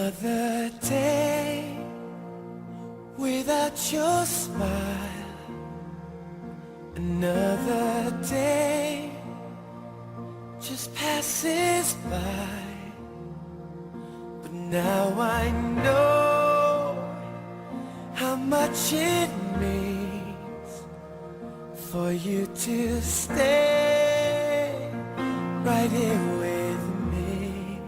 Another day without your smile. Another day just passes by. But now I know how much it means for you to stay right here with me.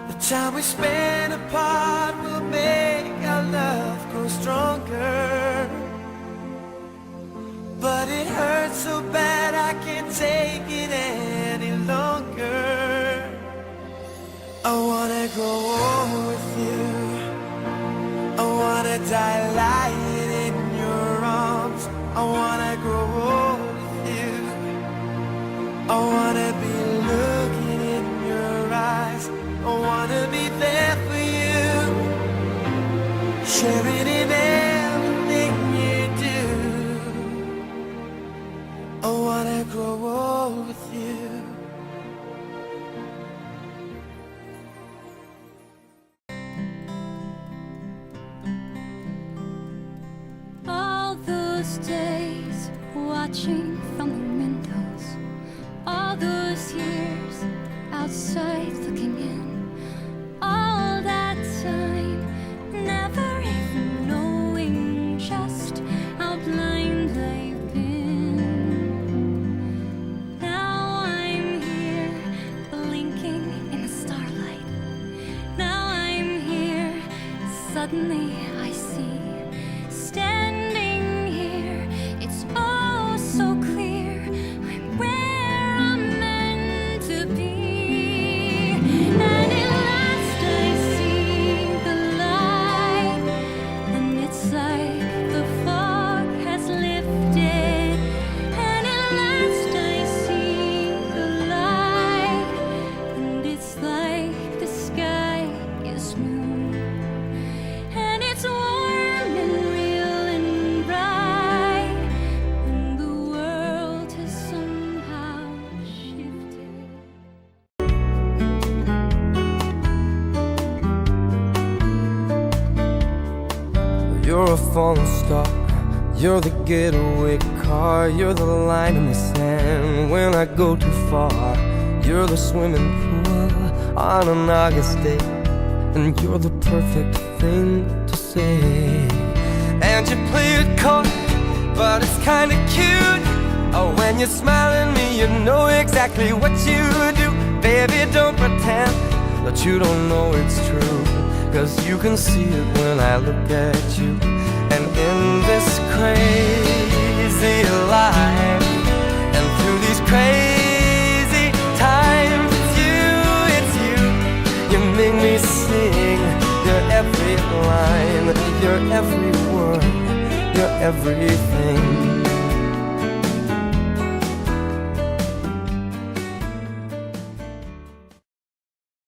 The time we spend apart will make our love grow stronger. But it hurts so bad I can't take it any longer. I wanna grow old with you. I wanna die lying in your arms. I wanna grow old with you. I wanna be looking in your eyes. I wanna be there for you, sharing in everything you do. I wanna grow old with you. All those days watching from the windows, all those years outside looking in, all that time never even knowing just how blind I've been. Now I'm here blinking in the starlight. Now I'm here, suddenly I see, standing here, it's all so clear, I'm where I'm meant to be. And at last I see the light, and it's like the fog has lifted. And at last I see the light, and it's like the sky is blue. And it's warm and real and bright, and the world has somehow shifted. You're a falling star, you're the getaway car, you're the line in the sand when I go too far. You're the swimming pool on an August day, and you're the perfect thing to say. And you play it coy, but it's kinda cute. Oh, when you smile at me, you know exactly what you do. Baby, don't pretend that you don't know it's true, 'cause you can see it when I look at you. And in this crazy life, and through these crazy times, it's you, you make me sing your every line, your every word, your everything.